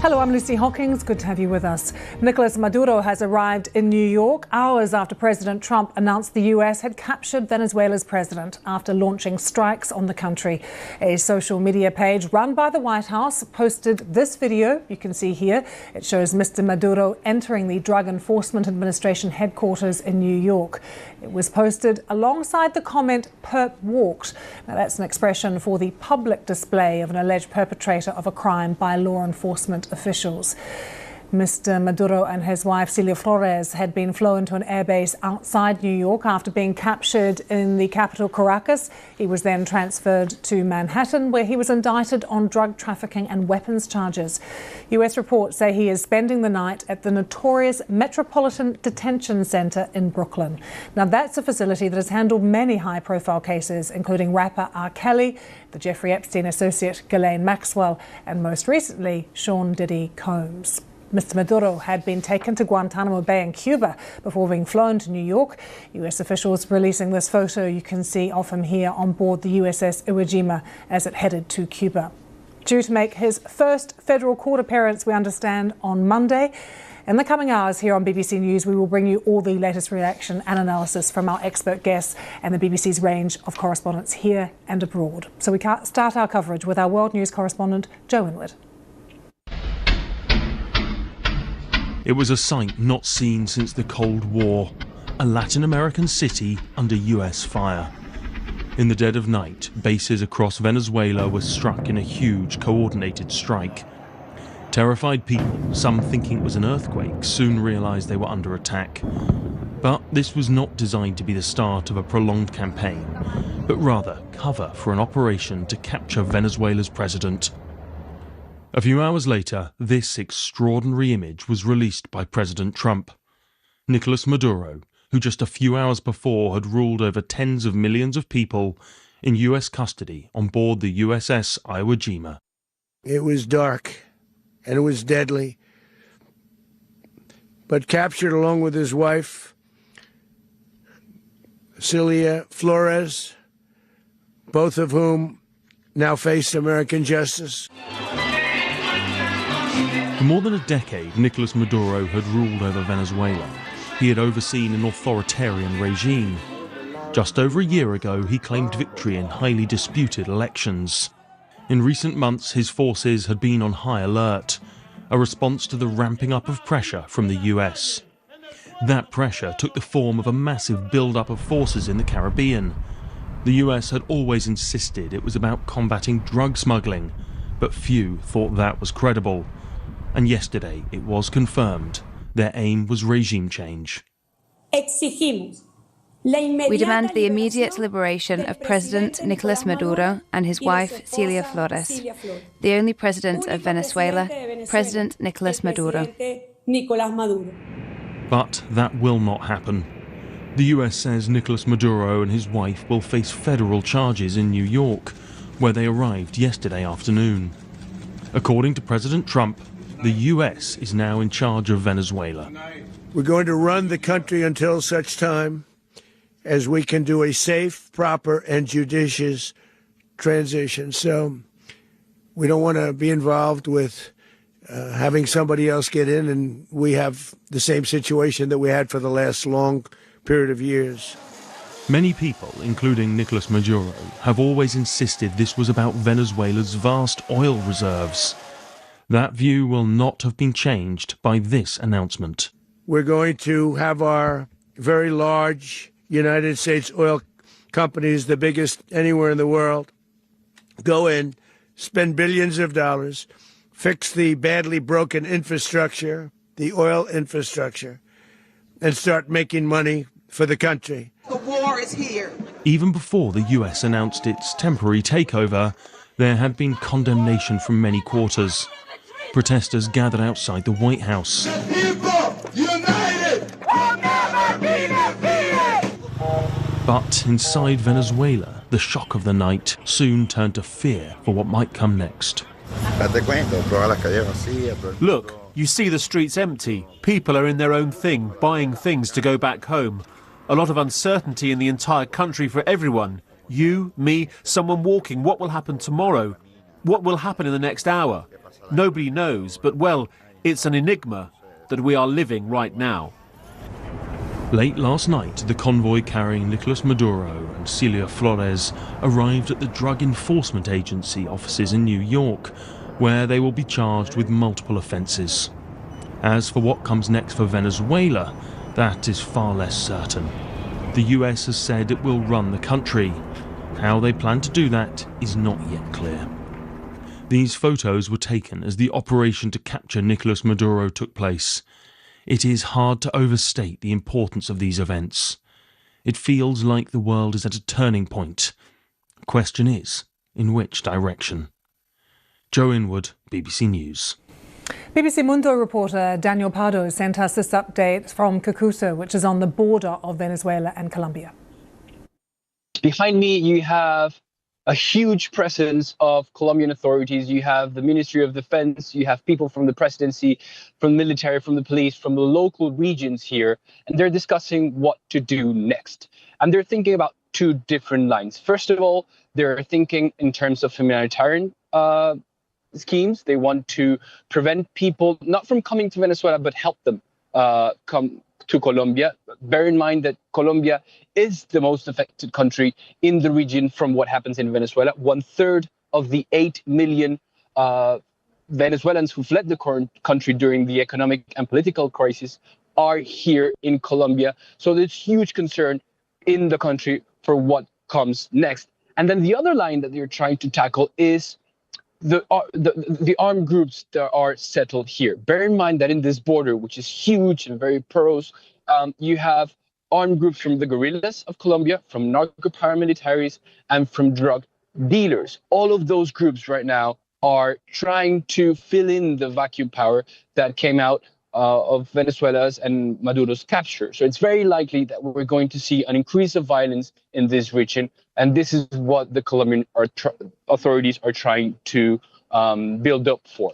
Hello, I'm Lucy Hawkins. Good to have you with us. Nicolas Maduro has arrived in New York hours after President Trump announced the US had captured Venezuela's president after launching strikes on the country. A social media page run by the White House posted this video you can see here. It shows Mr. Maduro entering the Drug Enforcement Administration headquarters in New York. It was posted alongside the comment, "Perp walked." Now, that's an expression for the public display of an alleged perpetrator of a crime by law enforcement officials. Mr. Maduro and his wife Celia Flores had been flown to an airbase outside New York after being captured in the capital Caracas. He was then transferred to Manhattan, where he was indicted on drug trafficking and weapons charges. US reports say he is spending the night at the notorious Metropolitan Detention Center in Brooklyn. Now, that's a facility that has handled many high-profile cases, including rapper R. Kelly, the Jeffrey Epstein associate Ghislaine Maxwell, and most recently, Sean Diddy Combs. Mr. Maduro had been taken to Guantanamo Bay in Cuba before being flown to New York. US officials releasing this photo you can see of him here on board the USS Iwo Jima as it headed to Cuba. Due to make his first federal court appearance, we understand, on Monday. In the coming hours here on BBC News, we will bring you all the latest reaction and analysis from our expert guests and the BBC's range of correspondents here and abroad. So we start our coverage with our world news correspondent, Joe Inwood. It was a sight not seen since the Cold War, a Latin American city under US fire. In the dead of night, bases across Venezuela were struck in a huge coordinated strike. Terrified people, some thinking it was an earthquake, soon realised they were under attack. But this was not designed to be the start of a prolonged campaign, but rather cover for an operation to capture Venezuela's president. A few hours later, this extraordinary image was released by President Trump. Nicolas Maduro, who just a few hours before had ruled over tens of millions of people in US custody on board the USS Iwo Jima. It was dark and it was deadly, but captured along with his wife, Celia Flores, both of whom now face American justice. For more than a decade, Nicolas Maduro had ruled over Venezuela. He had overseen an authoritarian regime. Just over a year ago, he claimed victory in highly disputed elections. In recent months, his forces had been on high alert, a response to the ramping up of pressure from the US. That pressure took the form of a massive build-up of forces in the Caribbean. The US had always insisted it was about combating drug smuggling, but few thought that was credible. And yesterday it was confirmed. Their aim was regime change. We demand the immediate liberation of President Nicolas Maduro and his wife Celia Flores, the only president of Venezuela, President Nicolas Maduro. But that will not happen. The US says Nicolas Maduro and his wife will face federal charges in New York, where they arrived yesterday afternoon. According to President Trump, the US is now in charge of Venezuela. We're going to run the country until such time as we can do a safe, proper, and judicious transition. So we don't want to be involved with having somebody else get in, and we have the same situation that we had for the last long period of years. Many people, including Nicolas Maduro, have always insisted this was about Venezuela's vast oil reserves. That view will not have been changed by this announcement. We're going to have our very large United States oil companies, the biggest anywhere in the world, go in, spend billions of dollars, fix the badly broken infrastructure, the oil infrastructure, and start making money for the country. The war is here. Even before the US announced its temporary takeover, there had been condemnation from many quarters. Protesters gathered outside the White House. The people united will never be defeated! But inside Venezuela, the shock of the night soon turned to fear for what might come next. Look, you see the streets empty. People are in their own thing, buying things to go back home. A lot of uncertainty in the entire country for everyone. You, me, someone walking. What will happen tomorrow? What will happen in the next hour? Nobody knows, but well, it's an enigma that we are living right now. Late last night, the convoy carrying Nicolas Maduro and Cilia Flores arrived at the Drug Enforcement Agency offices in New York, where they will be charged with multiple offences. As for what comes next for Venezuela, that is far less certain. The US has said it will run the country. How they plan to do that is not yet clear. These photos were taken as the operation to capture Nicolas Maduro took place. It is hard to overstate the importance of these events. It feels like the world is at a turning point. The question is, in which direction? Joe Inwood, BBC News. BBC Mundo reporter Daniel Pardo sent us this update from Cucuta, which is on the border of Venezuela and Colombia. Behind me, you have a huge presence of Colombian authorities. You have the Ministry of Defense, you have people from the presidency, from the military, from the police, from the local regions here, and they're discussing what to do next. And they're thinking about two different lines. First of all, they're thinking in terms of humanitarian schemes. They want to prevent people not from coming to Venezuela, but help them come to Colombia. Bear in mind that Colombia is the most affected country in the region from what happens in Venezuela. 1/3 of the 8 million Venezuelans who fled the current country during the economic and political crisis are here in Colombia. So there's huge concern in the country for what comes next. And then the other line that they're trying to tackle is the armed groups that are settled here. Bear in mind that in this border, which is huge and very porous, you have armed groups from the guerrillas of Colombia, from narco-paramilitaries, and from drug dealers. All of those groups right now are trying to fill in the vacuum power that came out of Venezuela's and Maduro's capture. So it's very likely that we're going to see an increase of violence in this region. And this is what the Colombian authorities are trying to build up for.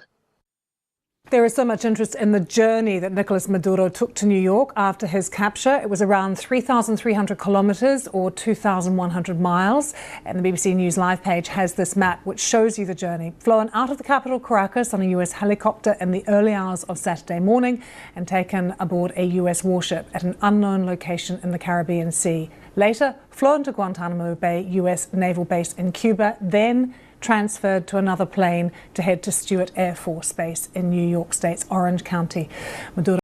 There is so much interest in the journey that Nicolas Maduro took to New York after his capture. It was around 3,300 kilometres or 2,100 miles. And the BBC News Live page has this map which shows you the journey. Flown out of the capital, Caracas, on a US helicopter in the early hours of Saturday morning and taken aboard a US warship at an unknown location in the Caribbean Sea. Later, flown to Guantanamo Bay US Naval Base in Cuba, then transferred to another plane to head to Stewart Air Force Base in New York State's Orange County. Maduro